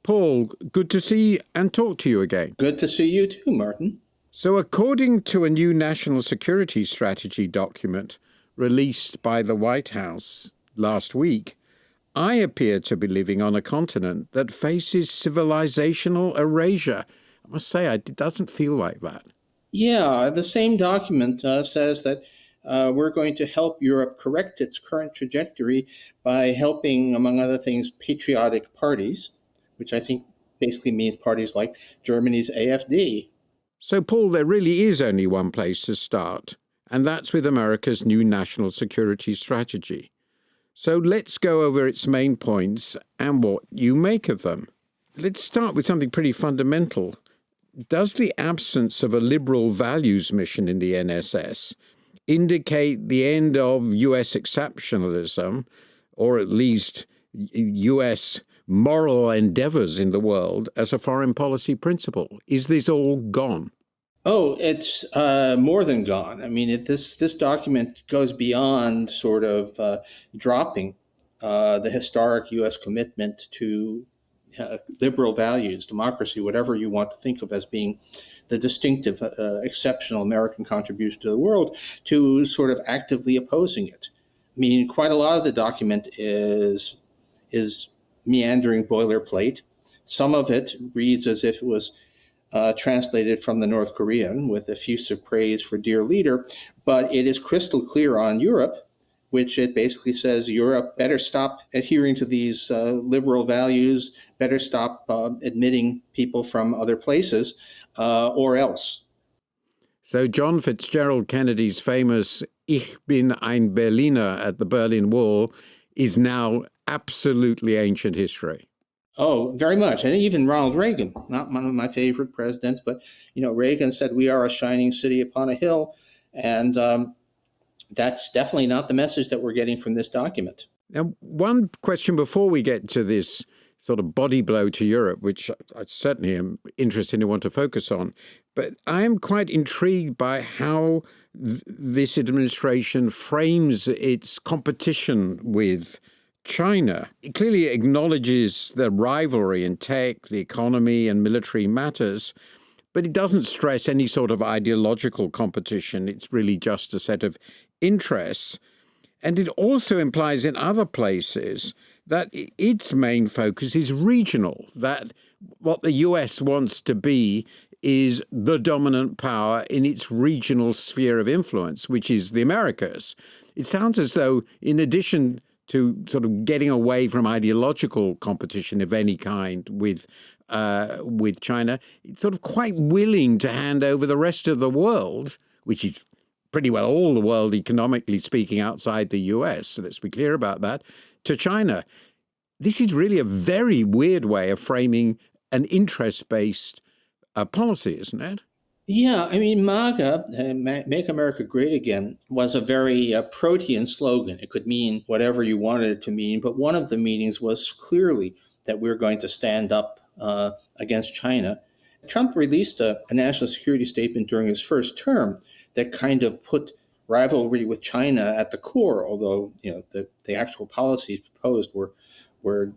Paul, good to see and talk to you again. Good to see you too, Martin. So according to a new national security strategy document released by the White House last week, I appear to be living on a continent that faces civilizational erasure. I must say, it doesn't feel like that. Yeah, the same document says that we're going to help Europe correct its current trajectory by helping, among other things, patriotic parties, which I think basically means parties like Germany's AfD. So, Paul, there really is only one place to start, and that's with America's new national security strategy. So let's go over its main points and what you make of them. Let's start with something pretty fundamental. Does the absence of a liberal values mission in the NSS indicate the end of U.S. exceptionalism, or at least U.S. moral endeavors in the world as a foreign policy principle? Is this all gone? Oh, it's more than gone. I mean, this document goes beyond sort of dropping the historic U.S. commitment to liberal values, democracy, whatever you want to think of as being the distinctive, exceptional American contribution to the world, to sort of actively opposing it. I mean, quite a lot of the document is meandering boilerplate. Some of it reads as if it was translated from the North Korean with effusive praise for dear leader, but it is crystal clear on Europe, which it basically says Europe better stop adhering to these liberal values, better stop admitting people from other places, or else. So John Fitzgerald Kennedy's famous Ich bin ein Berliner at the Berlin Wall is now absolutely ancient history. Oh, very much. And even Ronald Reagan, not one of my favorite presidents, but, Reagan said, we are a shining city upon a hill. And that's definitely not the message that we're getting from this document. Now, one question before we get to this sort of body blow to Europe, which I certainly am interested and want to focus on, but I am quite intrigued by how this administration frames its competition with China. It clearly acknowledges the rivalry in tech, the economy, and military matters, but it doesn't stress any sort of ideological competition. It's really just a set of interests. And it also implies in other places that its main focus is regional, that what the US wants to be is the dominant power in its regional sphere of influence, which is the Americas. It sounds as though, in addition to sort of getting away from ideological competition of any kind with China, it's sort of quite willing to hand over the rest of the world, which is pretty well all the world economically speaking outside the US, so let's be clear about that, to China. This is really a very weird way of framing an interest-based policy, isn't it? Yeah, I mean, MAGA, Make America Great Again, was a very protean slogan. It could mean whatever you wanted it to mean, but one of the meanings was clearly that we're going to stand up against China. Trump released a national security statement during his first term that kind of put rivalry with China at the core, although the actual policies proposed were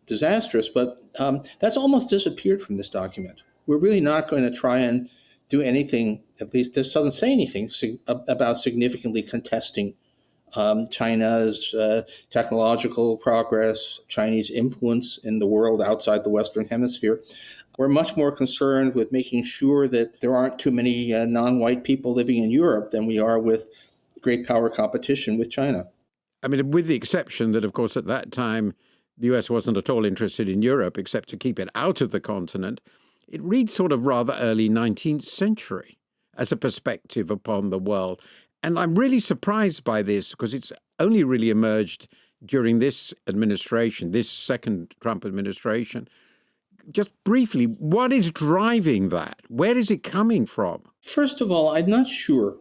disastrous. But that's almost disappeared from this document. We're really not going to try and do anything, at least this doesn't say anything about significantly contesting China's technological progress, Chinese influence in the world outside the Western Hemisphere. We're much more concerned with making sure that there aren't too many non-white people living in Europe than we are with great power competition with China. I mean, with the exception that, of course, at that time, the US wasn't at all interested in Europe except to keep it out of the continent. It reads sort of rather early 19th century as a perspective upon the world. And I'm really surprised by this because it's only really emerged during this administration, this second Trump administration. Just briefly, what is driving that? Where is it coming from? First of all, I'm not sure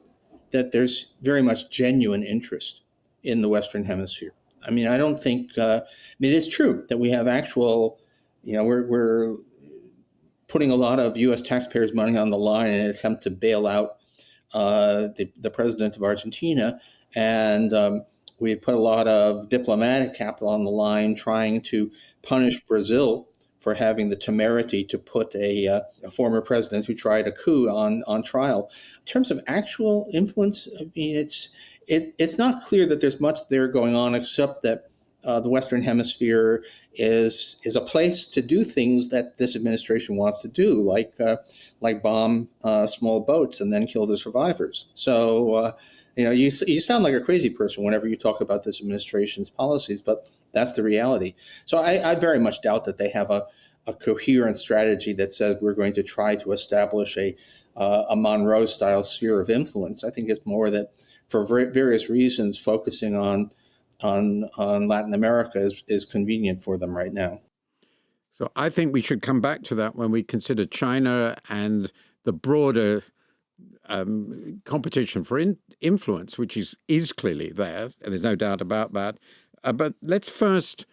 that there's very much genuine interest in the Western Hemisphere. I mean, I don't think, it's true that we have actual, we're putting a lot of U.S. taxpayers' money on the line in an attempt to bail out the president of Argentina. And we've put a lot of diplomatic capital on the line trying to punish Brazil for having the temerity to put a former president who tried a coup on trial. In terms of actual influence, I mean, it's not clear that there's much there going on, except that the Western Hemisphere is a place to do things that this administration wants to do, like bomb small boats and then kill the survivors. So you sound like a crazy person whenever you talk about this administration's policies, but that's the reality. So I very much doubt that they have a coherent strategy that says we're going to try to establish a Monroe-style sphere of influence. I think it's more that for various reasons, focusing on Latin America is convenient for them right now. So I think we should come back to that when we consider China and the broader competition for influence, which is clearly there. There's no doubt about that. But let's first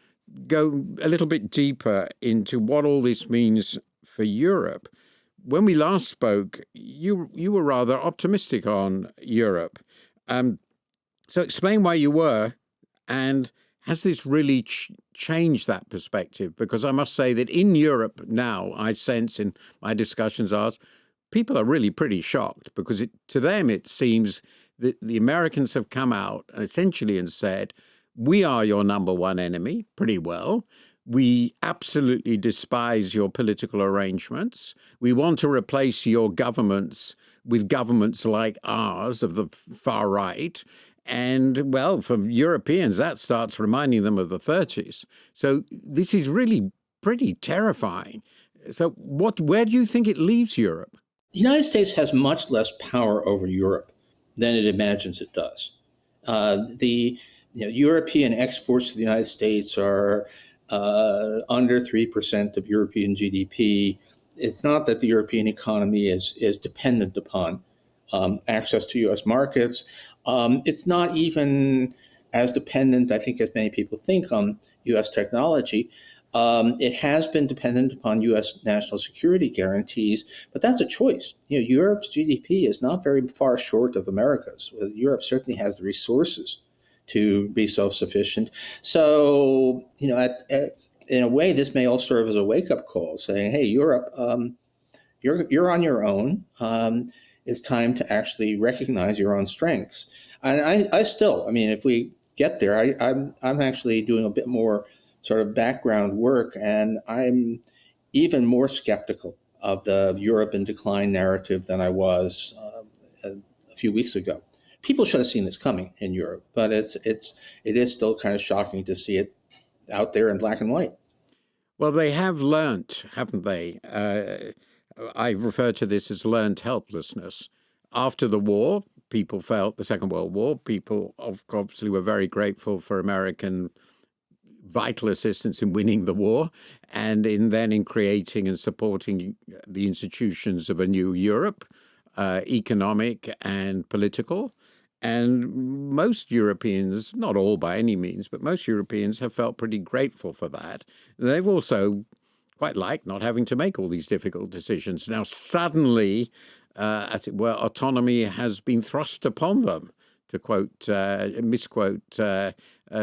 go a little bit deeper into what all this means for Europe. When we last spoke, you were rather optimistic on Europe. So explain why you were, and has this really changed that perspective? Because I must say that in Europe now, I sense in my discussions people are really pretty shocked, because to them it seems that the Americans have come out essentially and said, we are your number one enemy, pretty well. We absolutely despise your political arrangements. We want to replace your governments with governments like ours of the far right. And, well, for Europeans, that starts reminding them of the 30s. So this is really pretty terrifying. So where do you think it leaves Europe? The United States has much less power over Europe than it imagines it does. European exports to the United States are under 3% of European GDP. It's not that the European economy is dependent upon access to U.S. markets. It's not even as dependent, I think, as many people think, on U.S. technology. It has been dependent upon U.S. national security guarantees, but that's a choice. Europe's GDP is not very far short of America's. Europe certainly has the resources to be self-sufficient. So, in a way, this may all serve as a wake-up call, saying, "Hey, Europe, you're on your own. It's time to actually recognize your own strengths." And I still, if we get there, I'm actually doing a bit more sort of background work, and I'm even more skeptical of the Europe in decline narrative than I was a few weeks ago. People should have seen this coming in Europe, but it is still kind of shocking to see it out there in black and white. Well, they have learnt, haven't they? I refer to this as learned helplessness. After the war, people felt, the Second World War, people obviously were very grateful for American vital assistance in winning the war, and in creating and supporting the institutions of a new Europe, economic and political. And most Europeans, not all by any means, but most Europeans have felt pretty grateful for that. They've also quite liked not having to make all these difficult decisions. Now, suddenly, as it were, autonomy has been thrust upon them, to misquote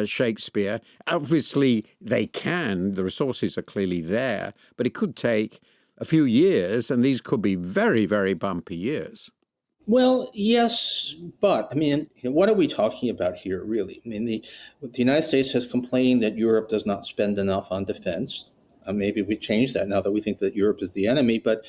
Shakespeare. Obviously, they can. The resources are clearly there, but it could take a few years, and these could be very, very bumpy years. Well, yes, but what are we talking about here, really? The United States has complained that Europe does not spend enough on defense. Maybe we change that now that we think that Europe is the enemy. But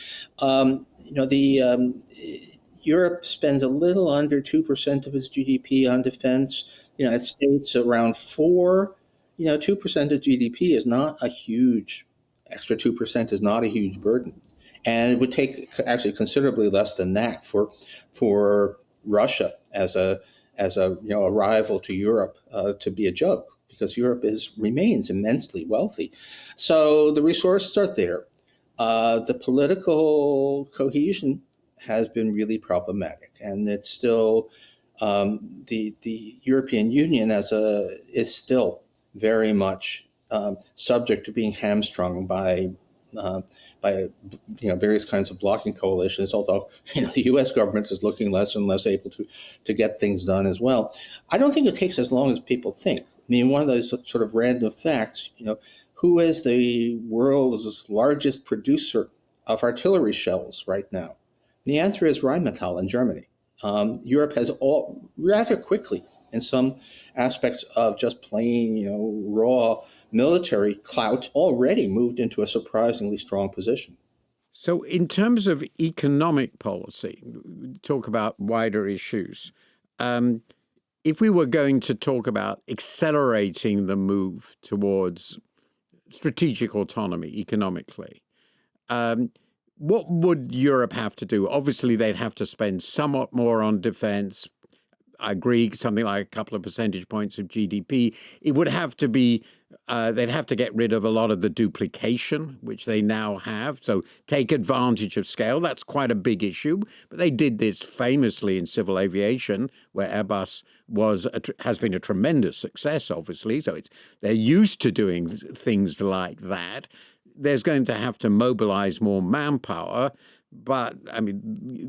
Europe spends a little under 2% of its GDP on defense. The United States around 4%. 2% of GDP is not a huge. Extra 2% is not a huge burden. And it would take actually considerably less than that for Russia as a rival to Europe to be a joke, because Europe remains immensely wealthy. So the resources are there. The political cohesion has been really problematic, and it's still the European Union is still very much subject to being hamstrung by various kinds of blocking coalitions, although the U.S. government is looking less and less able to get things done as well. I don't think it takes as long as people think. One of those sort of random facts, who is the world's largest producer of artillery shells right now? The answer is Rheinmetall in Germany. Europe has rather quickly, in some aspects of just plain, raw military clout, already moved into a surprisingly strong position. So in terms of economic policy, talk about wider issues. If we were going to talk about accelerating the move towards strategic autonomy economically, what would Europe have to do? Obviously, they'd have to spend somewhat more on defense. I agree, something like a couple of percentage points of GDP. It would have to be, they'd have to get rid of a lot of the duplication, which they now have. So take advantage of scale. That's quite a big issue. But they did this famously in civil aviation, where Airbus has been a tremendous success, obviously. So they're used to doing things like that. There's going to have to mobilize more manpower. But, I mean,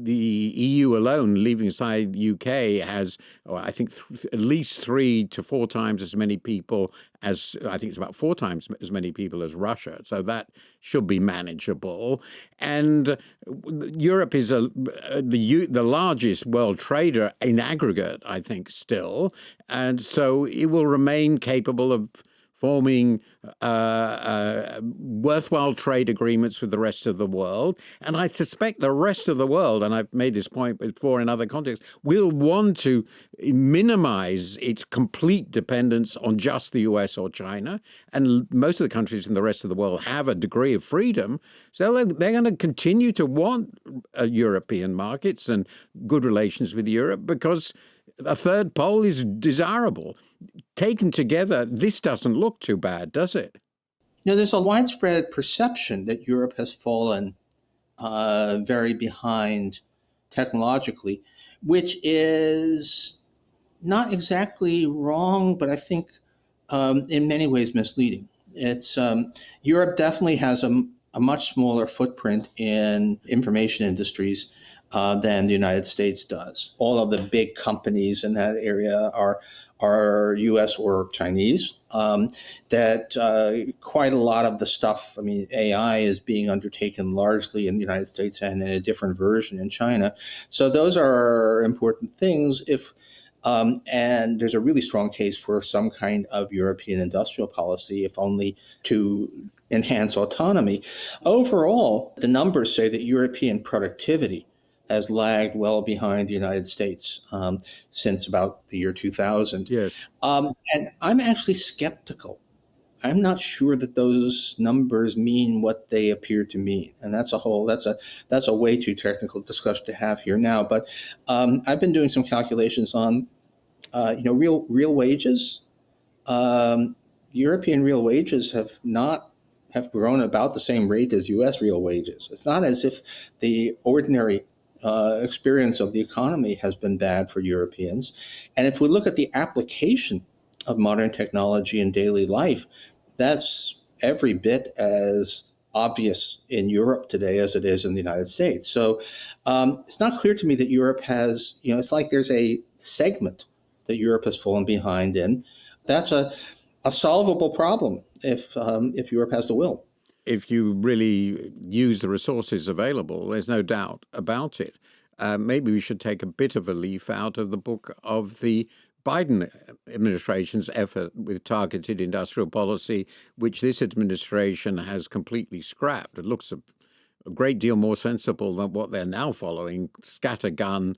the EU alone, leaving aside the UK, has, I think, at least 3 to 4 times as many people as, I think it's about 4 times as many people as Russia. So that should be manageable. And Europe is the largest world trader in aggregate, I think, still. And so it will remain capable of forming worthwhile trade agreements with the rest of the world. And I suspect the rest of the world, and I've made this point before in other contexts, will want to minimize its complete dependence on just the US or China. And most of the countries in the rest of the world have a degree of freedom. So they're going to continue to want European markets and good relations with Europe because a third pole is desirable. Taken together, this doesn't look too bad, does it? There's a widespread perception that Europe has fallen very behind technologically, which is not exactly wrong, but I think in many ways misleading. It's Europe definitely has a much smaller footprint in information industries than the United States does. All of the big companies in that area are U.S. or Chinese. That quite a lot of the stuff, I mean, AI is being undertaken largely in the United States and in a different version in China. So those are important things. And there's a really strong case for some kind of European industrial policy, if only to enhance autonomy. Overall, the numbers say that European productivity has lagged well behind the United States since about the year 2000. Yes. And I'm actually skeptical. I'm not sure that those numbers mean what they appear to mean, and that's a way too technical discussion to have here now. But I've been doing some calculations on real wages. European real wages have grown about the same rate as U.S. real wages. It's not as if the ordinary experience of the economy has been bad for Europeans. And if we look at the application of modern technology in daily life, that's every bit as obvious in Europe today as it is in the United States. So it's not clear to me that Europe has, it's like there's a segment that Europe has fallen behind in. That's a solvable problem if Europe has the will. If you really use the resources available, there's no doubt about it. Maybe we should take a bit of a leaf out of the book of the Biden administration's effort with targeted industrial policy, which this administration has completely scrapped. It looks a great deal more sensible than what they're now following, scattergun,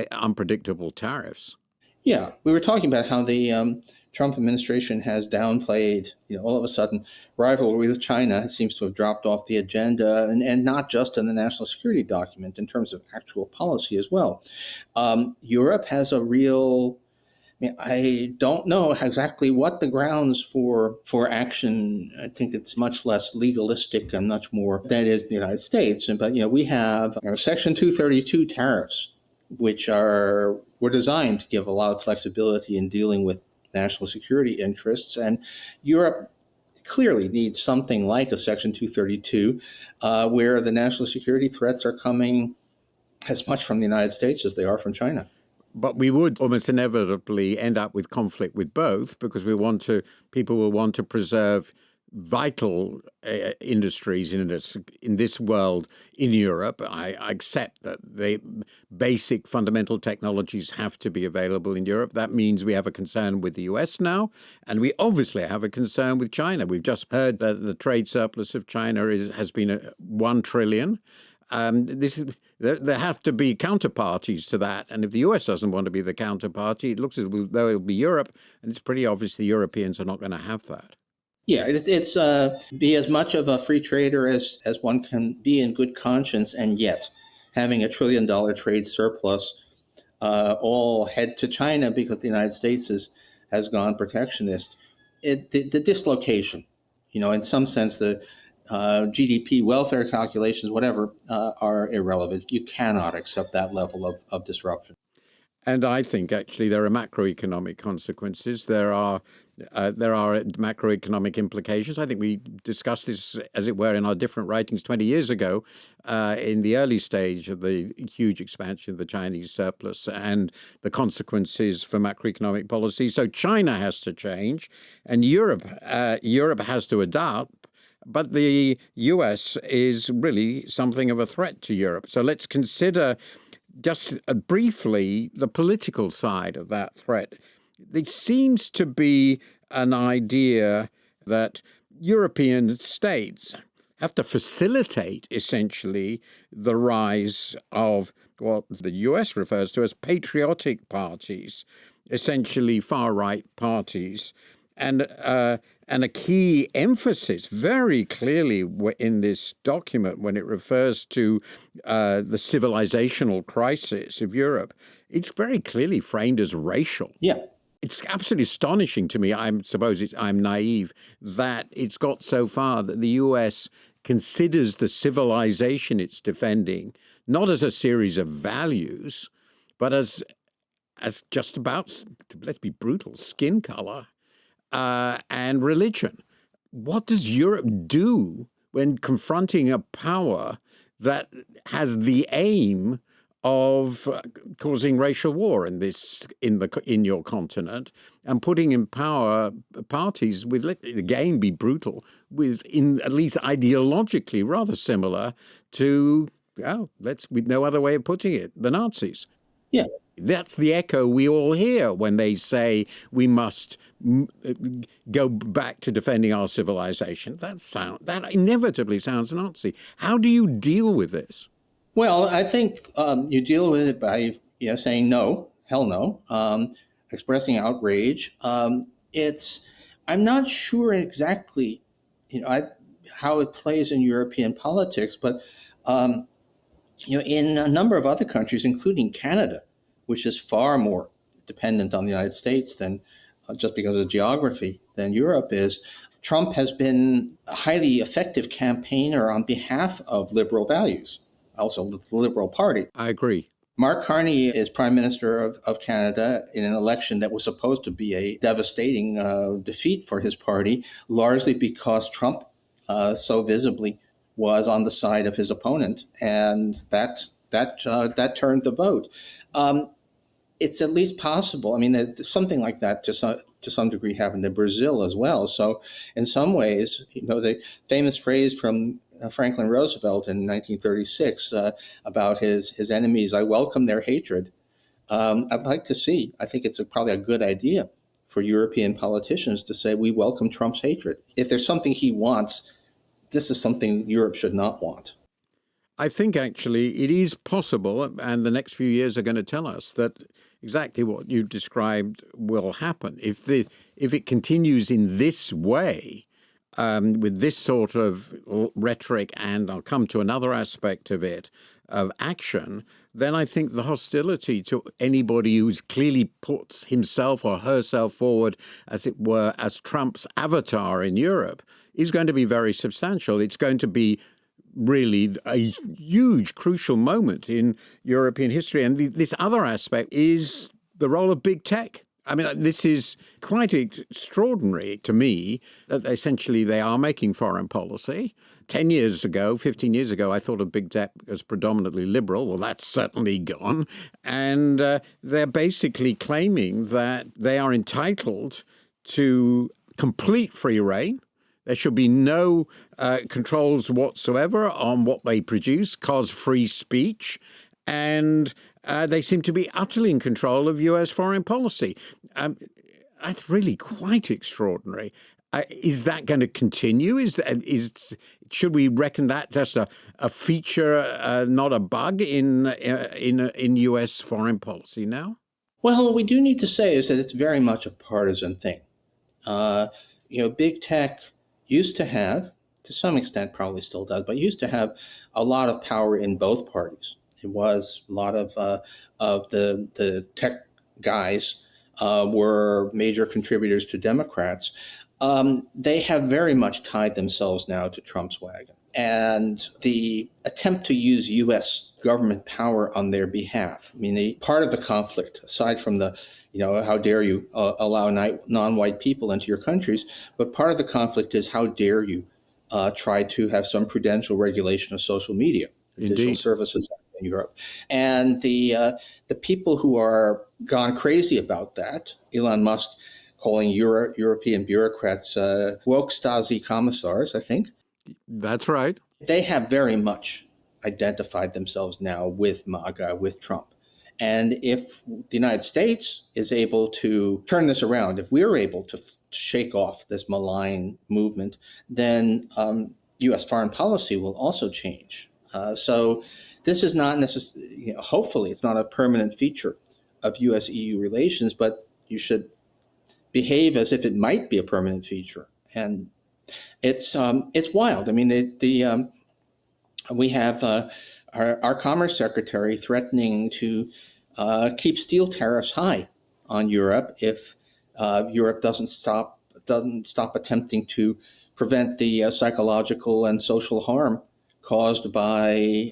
unpredictable tariffs. Yeah, we were talking about how the Trump administration has downplayed, all of a sudden, rivalry with China seems to have dropped off the agenda, and not just in the national security document, in terms of actual policy as well. Europe has a real, I don't know exactly what the grounds for action. I think it's much less legalistic and much more than is the United States. But, we have Section 232 tariffs, which were designed to give a lot of flexibility in dealing with national security interests. And Europe clearly needs something like a Section 232, where the national security threats are coming as much from the United States as they are from China. But we would almost inevitably end up with conflict with both, because people will want to preserve vital industries in this world in Europe. I accept that the basic fundamental technologies have to be available in Europe. That means we have a concern with the US now, and we obviously have a concern with China. We've just heard that the trade surplus of China has been 1 trillion. There have to be counterparties to that. And if the US doesn't want to be the counterparty, it looks as though it'll be Europe. And it's pretty obvious the Europeans are not going to have that. Yeah, it's be as much of a free trader as one can be in good conscience, and yet having $1 trillion trade surplus all head to China because the United States has gone protectionist. The dislocation, in some sense, the GDP, welfare calculations, whatever, are irrelevant. You cannot accept that level of disruption. And I think actually there are macroeconomic consequences. There are macroeconomic implications. I think we discussed this, as it were, in our different writings 20 years ago, in the early stage of the huge expansion of the Chinese surplus and the consequences for macroeconomic policy. So China has to change, and Europe has to adapt. But the US is really something of a threat to Europe. So let's consider just briefly the political side of that threat. There seems to be an idea that European states have to facilitate, essentially, the rise of what the US refers to as patriotic parties, essentially far-right parties. And a key emphasis very clearly in this document, when it refers to the civilizational crisis of Europe, it's very clearly framed as racial. Yeah. It's absolutely astonishing to me, I suppose I'm naive, that it's got so far that the US considers the civilization it's defending not as a series of values, but as just about, let's be brutal, skin color. And religion. What does Europe do when confronting a power that has the aim of causing racial war in your continent and putting in power parties with, again, be brutal, at least ideologically rather similar to, with no other way of putting it, the Nazis? Yeah. That's the echo we all hear when they say we must go back to defending our civilization. That inevitably sounds Nazi. How do you deal with this? Well, I think you deal with it by saying no, hell no, expressing outrage. I'm not sure exactly how it plays in European politics, but in a number of other countries, including Canada, which is far more dependent on the United States than just because of geography than Europe is, Trump has been a highly effective campaigner on behalf of liberal values, also the Liberal Party. I agree. Mark Carney is Prime Minister of Canada in an election that was supposed to be a devastating defeat for his party, largely because Trump so visibly was on the side of his opponent, and that turned the vote. It's at least possible. I mean, something like that to some degree happened in Brazil as well. So in some ways, the famous phrase from Franklin Roosevelt in 1936 about his enemies, I welcome their hatred. I'd like to see, I think it's probably a good idea for European politicians to say, we welcome Trump's hatred. If there's something he wants, this is something Europe should not want. I think actually it is possible, and the next few years are going to tell us that exactly what you described will happen. If it continues in this way, with this sort of rhetoric, and I'll come to another aspect of it, of action, then I think the hostility to anybody who's clearly puts himself or herself forward, as it were, as Trump's avatar in Europe, is going to be very substantial. It's going to be really a huge, crucial moment in European history. And this other aspect is the role of big tech. I mean, this is quite extraordinary to me that essentially they are making foreign policy. 10 years ago, 15 years ago, I thought of big tech as predominantly liberal. Well, that's certainly gone. And they're basically claiming that they are entitled to complete free rein. There should be no controls whatsoever on what they produce, cause free speech, and they seem to be utterly in control of U.S. foreign policy. That's really quite extraordinary. Is that going to continue? Should we reckon that just a feature, not a bug in U.S. foreign policy now? Well, what we do need to say is that it's very much a partisan thing. Big tech used to have, to some extent probably still does, but used to have a lot of power in both parties. It was a lot of the tech guys were major contributors to Democrats. They have very much tied themselves now to Trump's wagon. And the attempt to use U.S. government power on their behalf. I mean, part of the conflict, aside from the, how dare you allow non-white people into your countries, but part of the conflict is how dare you try to have some prudential regulation of social media, digital services in Europe. And the people who are gone crazy about that, Elon Musk calling European bureaucrats woke Stasi commissars, I think. That's right. They have very much identified themselves now with MAGA, with Trump. And if the United States is able to turn this around, if we're able to shake off this malign movement, then U.S. foreign policy will also change. So this is not necessarily, hopefully it's not a permanent feature of U.S.-EU relations, but you should behave as if it might be a permanent feature. And it's wild. I mean, we have our Commerce Secretary threatening to keep steel tariffs high on Europe if Europe doesn't stop attempting to prevent the psychological and social harm caused by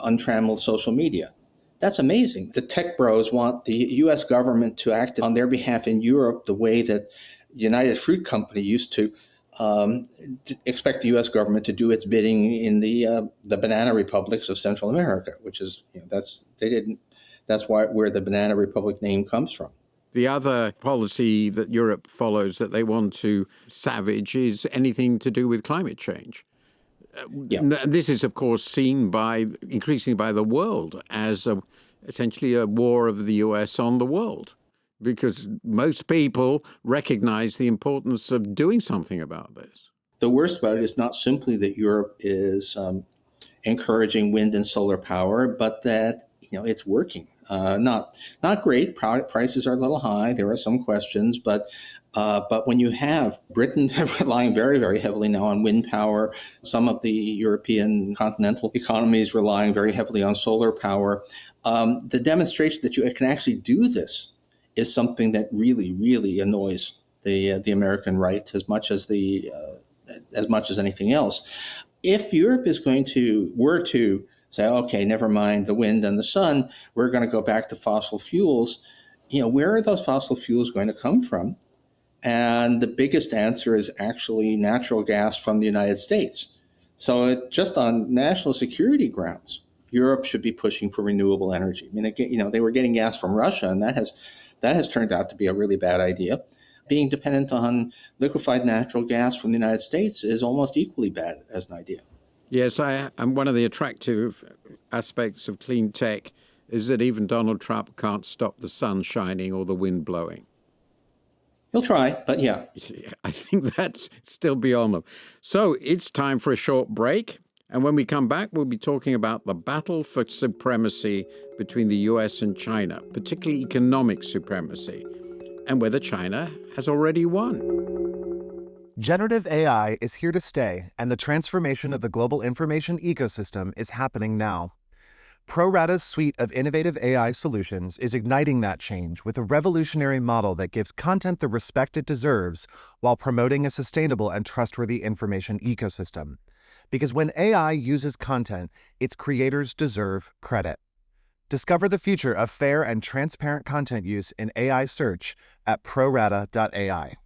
untrammeled social media. That's amazing. The tech bros want the U.S. government to act on their behalf in Europe the way that United Fruit Company used to expect the U.S. government to do its bidding in the banana republics of Central America, which is that's where the Banana Republic name comes from. The other policy that Europe follows that they want to savage is anything to do with climate change. This is, of course, seen increasingly by the world as essentially a war of the U.S. on the world, because most people recognize the importance of doing something about this. The worst about it is not simply that Europe is encouraging wind and solar power, but that it's working. Not great. Prices are a little high. There are some questions, but when you have Britain relying very, very heavily now on wind power, some of the European continental economies relying very heavily on solar power, the demonstration that you can actually do this is something that really, really annoys the American right as much as anything else. If Europe were to say, okay, never mind the wind and the sun, we're going to go back to fossil fuels, where are those fossil fuels going to come from? And the biggest answer is actually natural gas from the United States. So just on national security grounds, Europe should be pushing for renewable energy. I mean, they were getting gas from Russia, and that has turned out to be a really bad idea. Being dependent on liquefied natural gas from the United States is almost equally bad as an idea. Yes, I'm one of the attractive aspects of clean tech is that even Donald Trump can't stop the sun shining or the wind blowing. He'll try, but yeah. I think that's still beyond them. So it's time for a short break. And when we come back, we'll be talking about the battle for supremacy between the US and China, particularly economic supremacy, and whether China has already won. Generative AI is here to stay, and the transformation of the global information ecosystem is happening now. ProRata's suite of innovative AI solutions is igniting that change with a revolutionary model that gives content the respect it deserves while promoting a sustainable and trustworthy information ecosystem. Because when AI uses content, its creators deserve credit. Discover the future of fair and transparent content use in AI search at prorata.ai.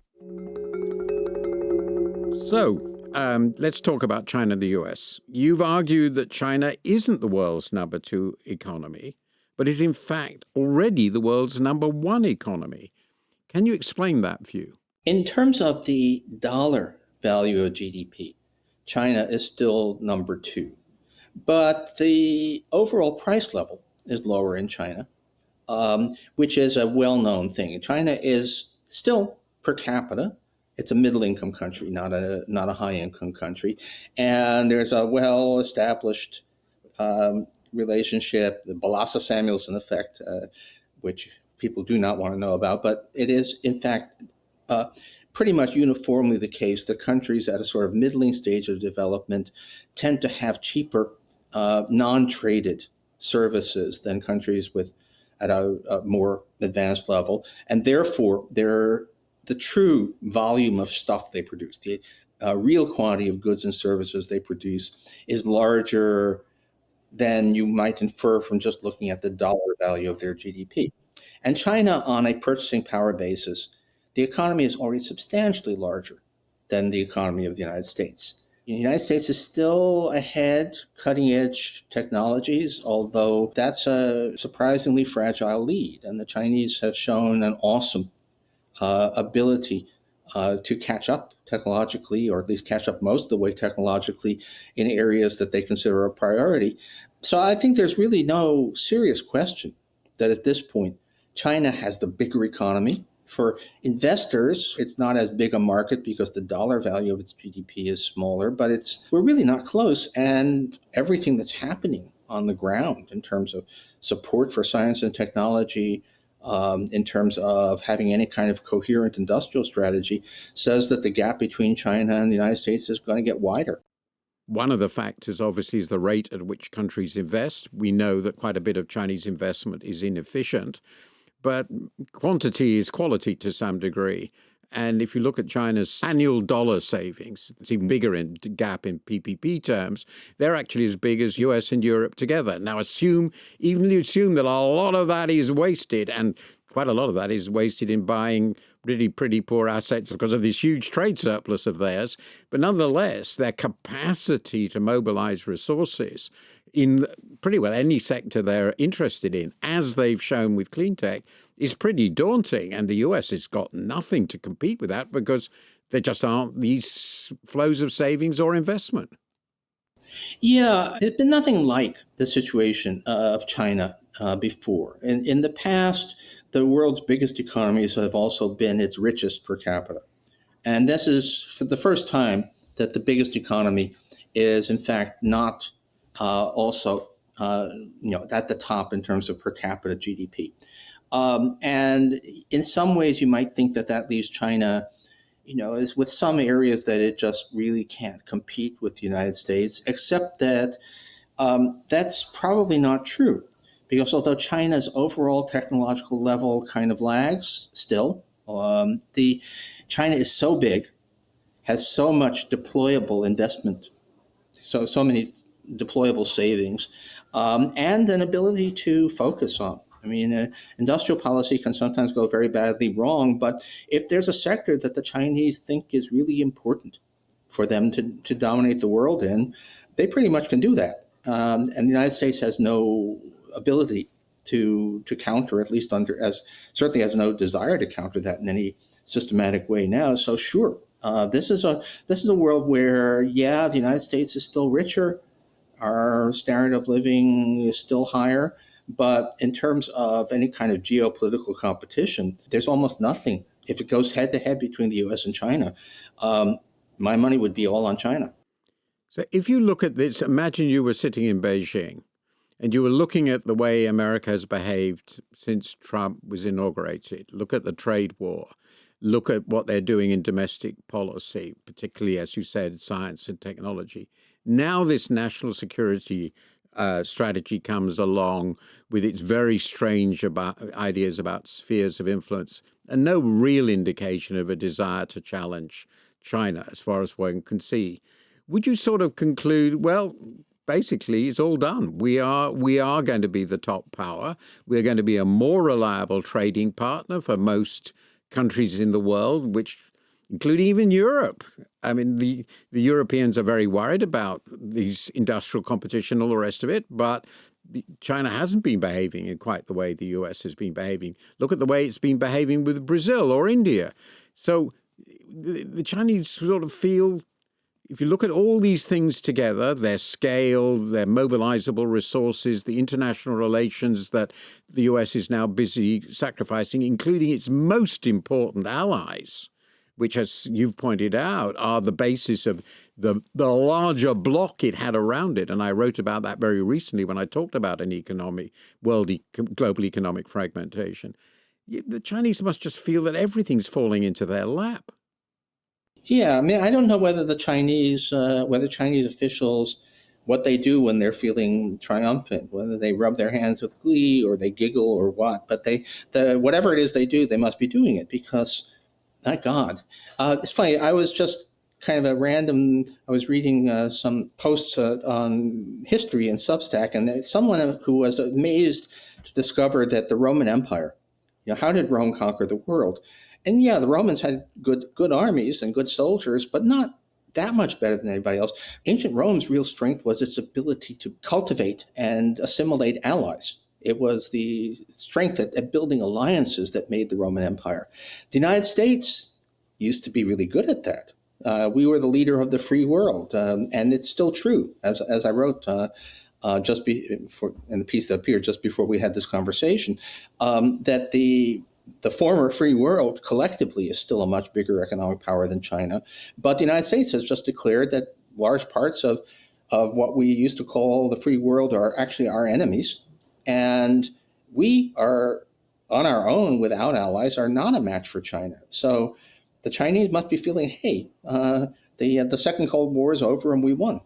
So, let's talk about China and the US. You've argued that China isn't the world's number 2 economy, but is in fact already the world's number 1 economy. Can you explain that view? In terms of the dollar value of GDP. China is still number 2. But the overall price level is lower in China, which is a well-known thing. China is still per capita. It's a middle-income country, not a high-income country. And there's a well-established relationship, the Balassa-Samuelson effect, which people do not want to know about. But it is, in fact, pretty much uniformly the case that countries at a sort of middling stage of development tend to have cheaper non-traded services than countries at a more advanced level, and therefore the true volume of stuff they produce, the real quantity of goods and services they produce, is larger than you might infer from just looking at the dollar value of their GDP. And China, on a purchasing power basis, the economy is already substantially larger than the economy of the United States. The United States is still ahead, cutting-edge technologies, although that's a surprisingly fragile lead. And the Chinese have shown an awesome ability to catch up technologically, or at least catch up most of the way technologically in areas that they consider a priority. So I think there's really no serious question that at this point, China has the bigger economy. For investors, it's not as big a market because the dollar value of its GDP is smaller, but we're really not close. And everything that's happening on the ground in terms of support for science and technology, in terms of having any kind of coherent industrial strategy, says that the gap between China and the United States is going to get wider. One of the factors, obviously, is the rate at which countries invest. We know that quite a bit of Chinese investment is inefficient. But quantity is quality to some degree. And if you look at China's annual dollar savings, it's even bigger in gap in PPP terms. They're actually as big as US and Europe together. Now, assume that a lot of that is wasted, and quite a lot of that is wasted in buying really pretty poor assets because of this huge trade surplus of theirs. But nonetheless, their capacity to mobilize resources in pretty well any sector they're interested in, as they've shown with clean tech, is pretty daunting. And the US has got nothing to compete with that because there just aren't these flows of savings or investment. Yeah, it's been nothing like the situation of China before. In the past, the world's biggest economies have also been its richest per capita. And this is for the first time that the biggest economy is, in fact, not also at the top in terms of per capita GDP. And in some ways, you might think that leaves China, is with some areas that it just really can't compete with the United States, except that that's probably not true. Because although China's overall technological level kind of lags still, China is so big, has so much deployable investment, so many deployable savings, and an ability to focus on. I mean, industrial policy can sometimes go very badly wrong, but if there's a sector that the Chinese think is really important for them to dominate the world in, they pretty much can do that. And the United States has no ability to counter, at least certainly has no desire to counter that in any systematic way now. So sure, this is a world where, the United States is still richer, our standard of living is still higher, but in terms of any kind of geopolitical competition, there's almost nothing. If it goes head to head between the U.S. and China, my money would be all on China. So if you look at this, imagine you were sitting in Beijing and you were looking at the way America has behaved since Trump was inaugurated. Look at the trade war. Look at what they're doing in domestic policy, particularly, as you said, science and technology. Now this national security strategy comes along with its very strange ideas about spheres of influence and no real indication of a desire to challenge China as far as one can see. Would you sort of conclude, well, basically it's all done. We are going to be the top power. We're going to be a more reliable trading partner for most countries in the world, which including even Europe. I mean, the Europeans are very worried about these industrial competition, all the rest of it, but China hasn't been behaving in quite the way the US has been behaving. Look at the way it's been behaving with Brazil or India. So the Chinese sort of feel, if you look at all these things together, their scale, their mobilizable resources, the international relations that the US is now busy sacrificing, including its most important allies, which, as you've pointed out, are the basis of the larger bloc it had around it. And I wrote about that very recently when I talked about an global economic fragmentation. The Chinese must just feel that everything's falling into their lap. Yeah, I mean, I don't know whether Chinese officials, what they do when they're feeling triumphant, whether they rub their hands with glee or they giggle or what, but whatever it is they do, they must be doing it because, my God. It's funny, I was just kind of I was reading some posts on history in Substack, and someone who was amazed to discover that the Roman Empire, how did Rome conquer the world? And yeah, the Romans had good armies and good soldiers, but not that much better than anybody else. Ancient Rome's real strength was its ability to cultivate and assimilate allies. It was the strength at building alliances that made the Roman Empire. The United States used to be really good at that. We were the leader of the free world, and it's still true, as I wrote in the piece that appeared just before we had this conversation, that the former free world collectively is still a much bigger economic power than China. But the United States has just declared that large parts of what we used to call the free world are actually our enemies. And we are, on our own, without allies, are not a match for China. So the Chinese must be feeling, hey, the Second Cold War is over and we won.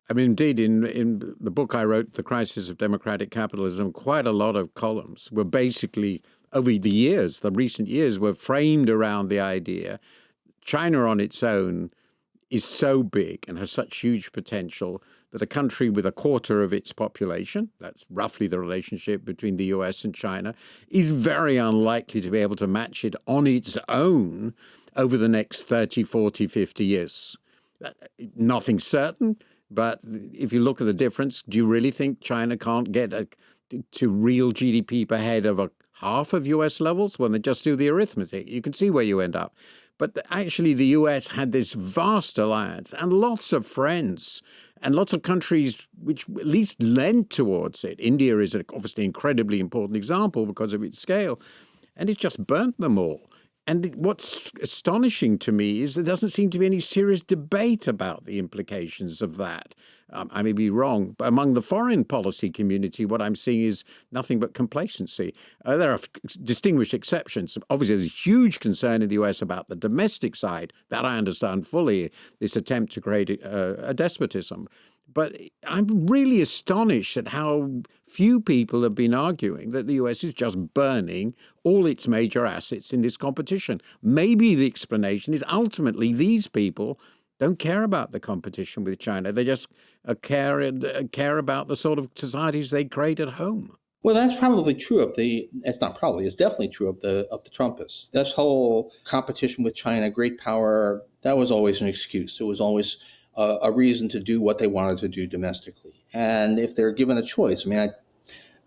I mean, indeed, in the book I wrote, The Crisis of Democratic Capitalism, quite a lot of columns were basically, over the recent years, were framed around the idea China on its own is so big and has such huge potential that a country with a quarter of its population, that's roughly the relationship between the US and China, is very unlikely to be able to match it on its own over the next 30, 40, 50 years. Nothing's certain, but if you look at the difference, do you really think China can't get to real GDP per head of half of US levels? Well, then just do the arithmetic. You can see where you end up. But actually, the US had this vast alliance and lots of friends and lots of countries which at least lent towards it. India is obviously an incredibly important example because of its scale, and it just burnt them all. And what's astonishing to me is there doesn't seem to be any serious debate about the implications of that. I may be wrong, but among the foreign policy community, what I'm seeing is nothing but complacency. There are distinguished exceptions. Obviously, there's a huge concern in the US about the domestic side. That I understand fully, this attempt to create a despotism. But I'm really astonished at how few people have been arguing that the US is just burning all its major assets in this competition. Maybe the explanation is ultimately these people don't care about the competition with China. They just care about the sort of societies they create at home. Well, that's probably true it's not probably, it's definitely true of the Trumpists. This whole competition with China, great power, that was always an excuse. It was always a reason to do what they wanted to do domestically. And if they're given a choice, I mean,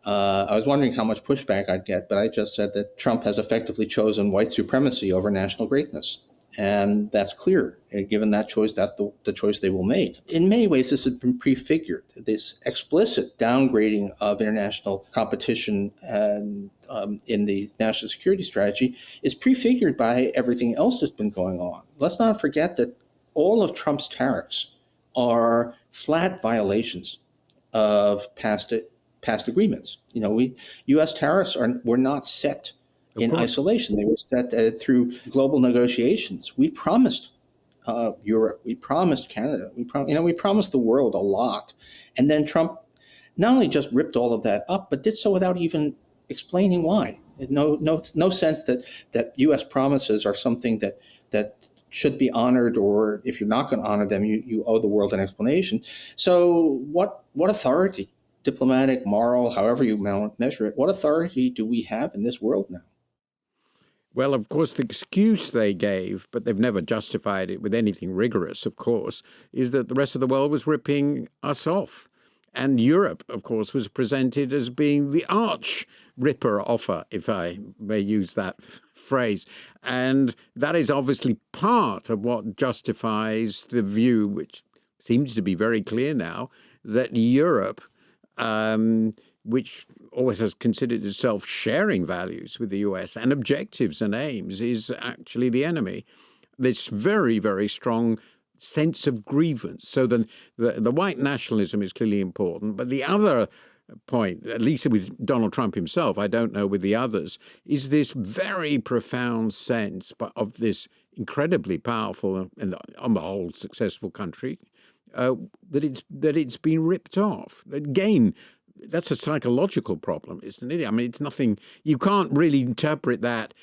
I was wondering how much pushback I'd get, but I just said that Trump has effectively chosen white supremacy over national greatness. And that's clear. And given that choice, that's the choice they will make. In many ways, this has been prefigured. This explicit downgrading of international competition and in the national security strategy is prefigured by everything else that's been going on. Let's not forget that all of Trump's tariffs are flat violations of past agreements. U.S. tariffs were not set in isolation. They were set through global negotiations. We promised Europe, we promised Canada, we promised the world a lot. And then Trump not only just ripped all of that up, but did so without even explaining why. No sense that U.S. promises are something that should be honored, or if you're not going to honor them, you owe the world an explanation. So what authority, diplomatic, moral, however you measure it, what authority do we have in this world now? Well, of course, the excuse they gave, but they've never justified it with anything rigorous, of course, is that the rest of the world was ripping us off. And Europe, of course, was presented as being the arch ripper offer, if I may use that phrase. And that is obviously part of what justifies the view, which seems to be very clear now, that Europe, which always has considered itself sharing values with the US and objectives and aims, is actually the enemy. This very, very strong sense of grievance. So the white nationalism is clearly important, but the other point, at least with Donald Trump himself, I don't know with the others, is this very profound sense of this incredibly powerful and on the whole successful country, that it's been ripped off. Again, that's a psychological problem, isn't it? I mean, it's nothing, you can't really interpret that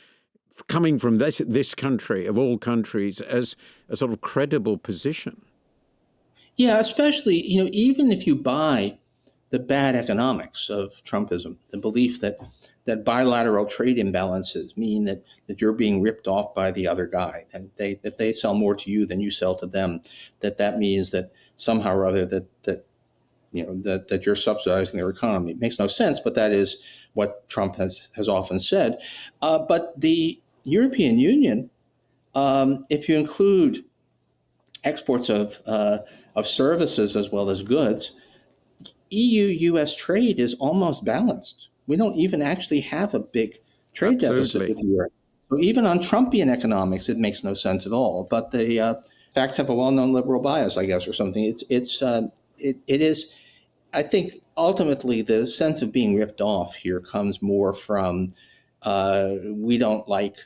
coming from this country, of all countries, as a sort of credible position. Yeah, especially, even if you buy the bad economics of Trumpism, the belief that bilateral trade imbalances mean that you're being ripped off by the other guy, and if they sell more to you than you sell to them, that means that somehow or other that you're subsidizing their economy. It makes no sense, but that is what Trump has often said. But the European Union, if you include exports of services as well as goods, EU-US trade is almost balanced. We don't even actually have a big trade deficit with Europe. So even on Trumpian economics, it makes no sense at all. But the facts have a well-known liberal bias, I guess, or something. It is. I think ultimately the sense of being ripped off here comes more from we don't like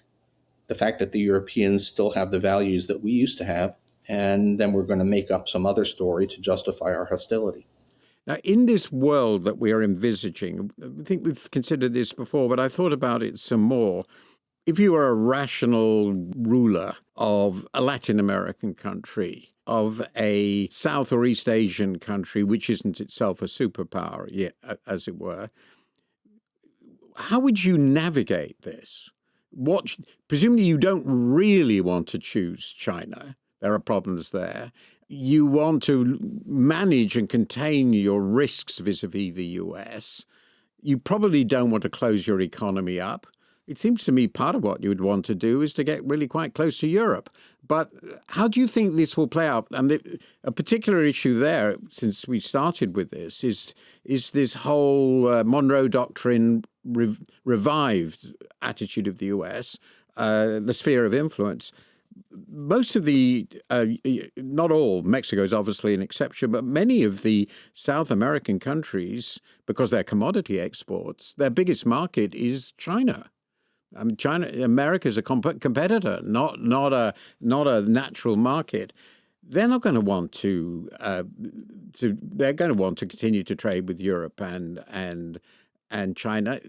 the fact that the Europeans still have the values that we used to have, and then we're going to make up some other story to justify our hostility. Now, in this world that we are envisaging, I think we've considered this before, but I thought about it some more. If you are a rational ruler of a Latin American country, of a South or East Asian country, which isn't itself a superpower yet, as it were, how would you navigate this? Presumably you don't really want to choose China. There are problems there. You want to manage and contain your risks vis-a-vis the US. You probably don't want to close your economy up. It seems to me part of what you would want to do is to get really quite close to Europe. But how do you think this will play out? And a particular issue there, since we started with this, is this whole Monroe doctrine revived attitude of the US, the sphere of influence. Most of not all, Mexico is obviously an exception, but many of the South American countries, because they're commodity exports, their biggest market is China. America is a competitor, not a natural market. They're not going to want to. They're going to want to continue to trade with Europe and China.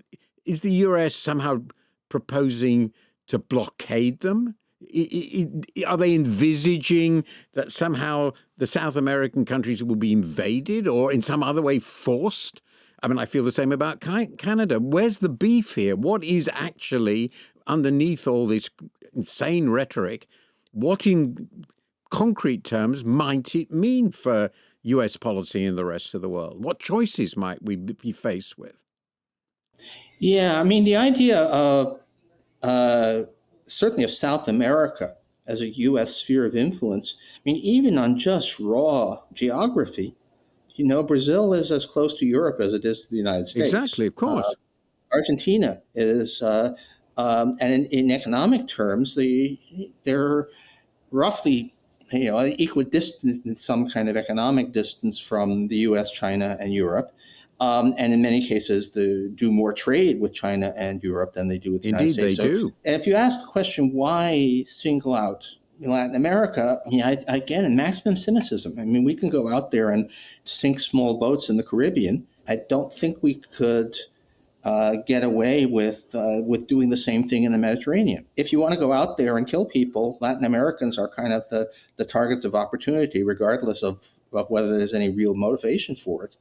Is the US somehow proposing to blockade them? Are they envisaging that somehow the South American countries will be invaded or in some other way forced? I mean, I feel the same about Canada. Where's the beef here? What is actually underneath all this insane rhetoric? What in concrete terms might it mean for US policy in the rest of the world? What choices might we be faced with? Yeah, I mean, the idea of certainly of South America as a U.S. sphere of influence, I mean, even on just raw geography, Brazil is as close to Europe as it is to the United States. Exactly, of course. Argentina is, and in economic terms, they're roughly, equidistant in some kind of economic distance from the U.S., China, and Europe. And in many cases, they do more trade with China and Europe than they do with the United States. Indeed, they do. And if you ask the question, why single out Latin America, again, in maximum cynicism. I mean, we can go out there and sink small boats in the Caribbean. I don't think we could get away with doing the same thing in the Mediterranean. If you want to go out there and kill people, Latin Americans are kind of the targets of opportunity, regardless of whether there's any real motivation for it.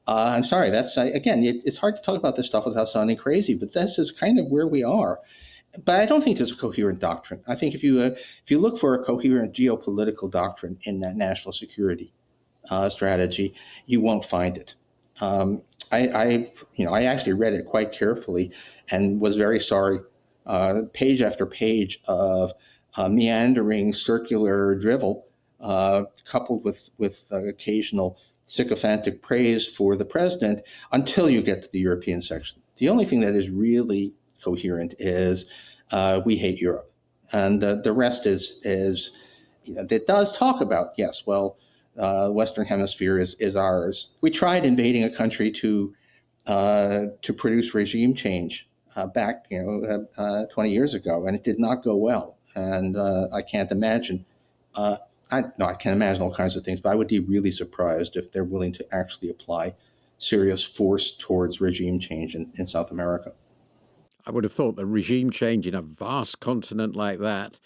I'm sorry, it's hard to talk about this stuff without sounding crazy, but this is kind of where we are. But I don't think there's a coherent doctrine. I think if you look for a coherent geopolitical doctrine in that national security strategy, you won't find it. I actually read it quite carefully and was very sorry. Page after page of meandering circular drivel, coupled with occasional sycophantic praise for the president, until you get to the European section. The only thing that is really coherent is we hate Europe, and the rest is it does talk about, yes, well, Western Hemisphere is ours. We tried invading a country to produce regime change back 20 years ago, and it did not go well. And I can't imagine. I can't imagine all kinds of things, but I would be really surprised if they're willing to actually apply serious force towards regime change in South America. I would have thought that regime change in a vast continent like that.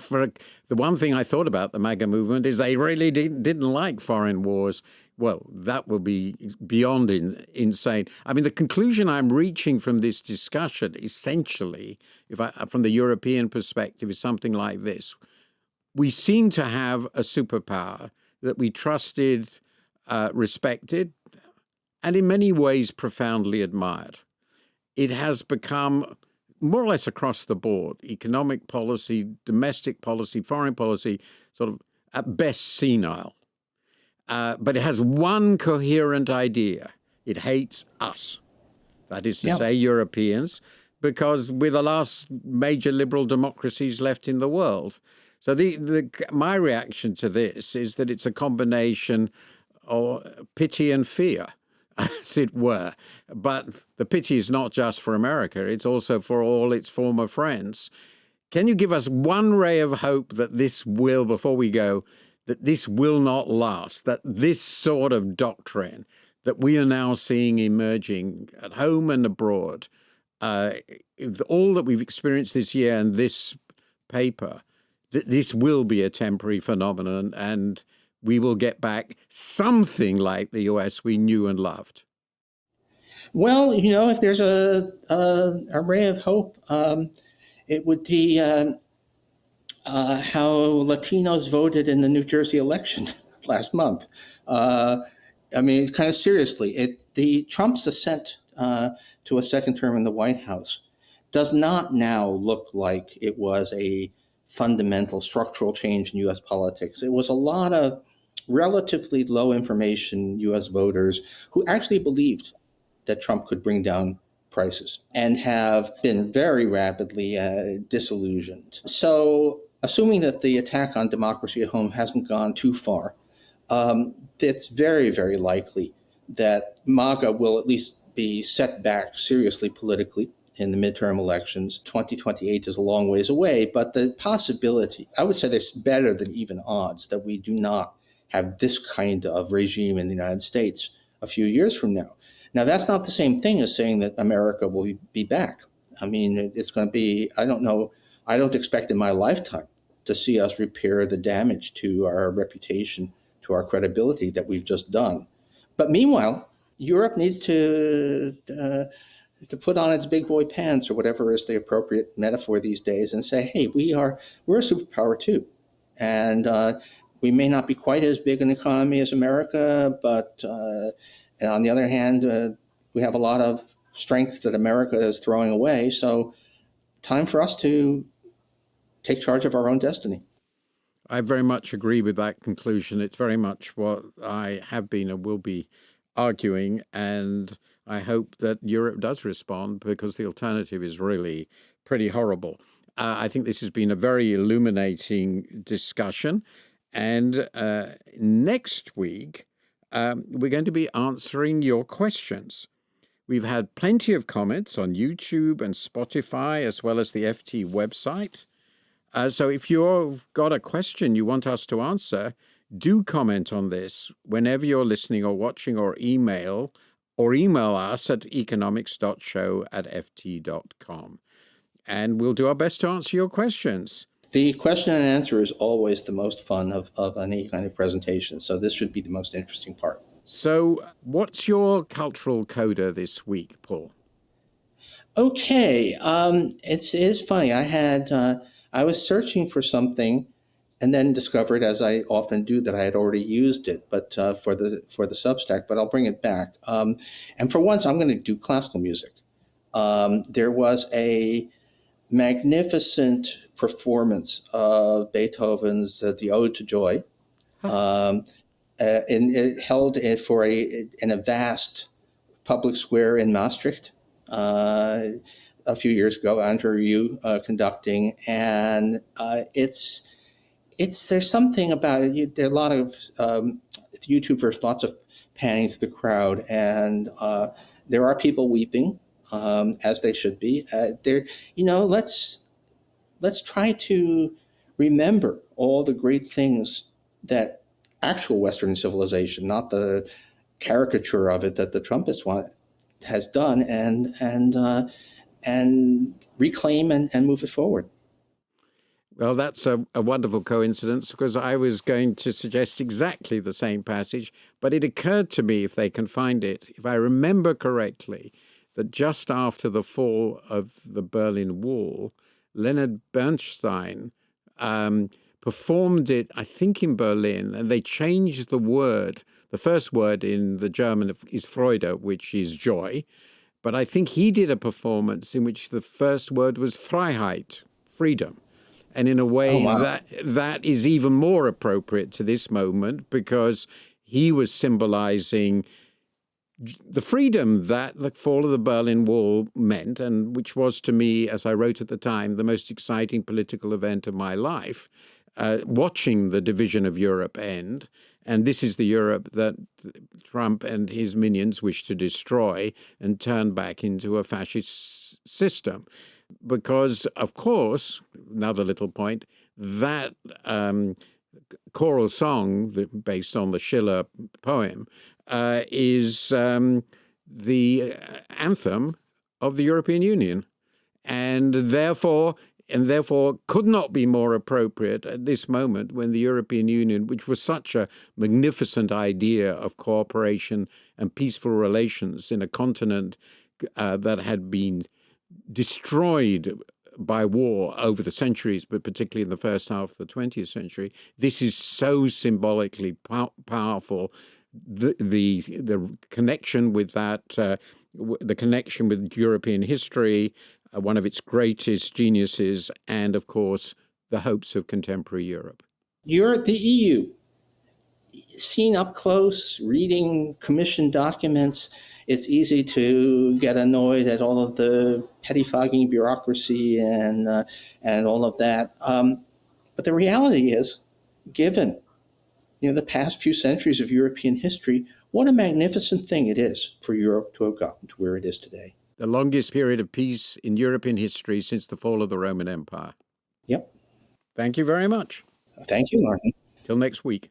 The one thing I thought about the MAGA movement is they really didn't like foreign wars. Well, that will be beyond insane. I mean, the conclusion I'm reaching from this discussion, essentially, from the European perspective, is something like this. We seem to have a superpower that we trusted, respected, and in many ways profoundly admired. It has become more or less across the board, economic policy, domestic policy, foreign policy, sort of at best senile. But it has one coherent idea. It hates us. That is to say, Europeans, because we're the last major liberal democracies left in the world. So my reaction to this is that it's a combination of pity and fear, as it were. But the pity is not just for America, it's also for all its former friends. Can you give us one ray of hope that this will, before we go, that this will not last, that this sort of doctrine that we are now seeing emerging at home and abroad, all that we've experienced this year and this paper, that this will be a temporary phenomenon and we will get back something like the US we knew and loved? Well, if there's a ray of hope, it would be how Latinos voted in the New Jersey election last month. I mean, kind of seriously, the Trump's ascent to a second term in the White House does not now look like it was a fundamental structural change in U.S. politics. It was a lot of relatively low information U.S. voters who actually believed that Trump could bring down prices and have been very rapidly disillusioned. So assuming that the attack on democracy at home hasn't gone too far, it's very, very likely that MAGA will at least be set back seriously politically in the midterm elections. 2028 is a long ways away, but the possibility, I would say there's better than even odds that we do not have this kind of regime in the United States a few years from now. Now, that's not the same thing as saying that America will be back. I mean, it's going to be, I don't know, I don't expect in my lifetime to see us repair the damage to our reputation, to our credibility that we've just done. But meanwhile, Europe needs to put on its big boy pants, or whatever is the appropriate metaphor these days, and say, hey, we're a superpower too. And we may not be quite as big an economy as America, but and on the other hand, we have a lot of strengths that America is throwing away. So time for us to take charge of our own destiny. I very much agree with that conclusion. It's very much what I have been and will be arguing. And I hope that Europe does respond, because the alternative is really pretty horrible. I think this has been a very illuminating discussion. And next week, we're going to be answering your questions. We've had plenty of comments on YouTube and Spotify, as well as the FT website. So if you've got a question you want us to answer, do comment on this whenever you're listening or watching, or email us at economics.show@ft.com. And we'll do our best to answer your questions. The question and answer is always the most fun of any kind of presentation. So this should be the most interesting part. So what's your cultural coda this week, Paul? Okay. It is funny. I was searching for something, and then discovered, as I often do, that I had already used it, but for the Substack. But I'll bring it back. And for once, I'm going to do classical music. There was a magnificent performance of Beethoven's The Ode to Joy, and it held it in a vast public square in Maastricht a few years ago. Andrew Yu conducting, and there's something about it. There are a lot of YouTubers, lots of panning to the crowd, and there are people weeping, as they should be. Let's try to remember all the great things that actual Western civilization, not the caricature of it that the Trumpists has done, and reclaim and move it forward. Well, that's a wonderful coincidence, because I was going to suggest exactly the same passage, but it occurred to me, if they can find it, if I remember correctly, that just after the fall of the Berlin Wall, Leonard Bernstein performed it, I think, in Berlin, and they changed the word. The first word in the German is Freude, which is joy. But I think he did a performance in which the first word was Freiheit, freedom. And in a way, that is even more appropriate to this moment, because he was symbolizing the freedom that the fall of the Berlin Wall meant, and which was, to me, as I wrote at the time, the most exciting political event of my life, watching the division of Europe end. And this is the Europe that Trump and his minions wish to destroy and turn back into a fascist system. Because, of course, another little point, that choral song based on the Schiller poem is the anthem of the European Union, and therefore could not be more appropriate at this moment, when the European Union, which was such a magnificent idea of cooperation and peaceful relations in a continent that had been destroyed by war over the centuries, but particularly in the first half of the 20th century, this is so symbolically powerful. The connection with that, the connection with European history, one of its greatest geniuses, and of course the hopes of contemporary Europe. You're the EU. Seen up close, reading commissioned documents, it's easy to get annoyed at all of the pettifogging bureaucracy and all of that. But the reality is, given the past few centuries of European history, what a magnificent thing it is for Europe to have gotten to where it is today. The longest period of peace in European history since the fall of the Roman Empire. Yep. Thank you very much. Thank you, Martin. Till next week.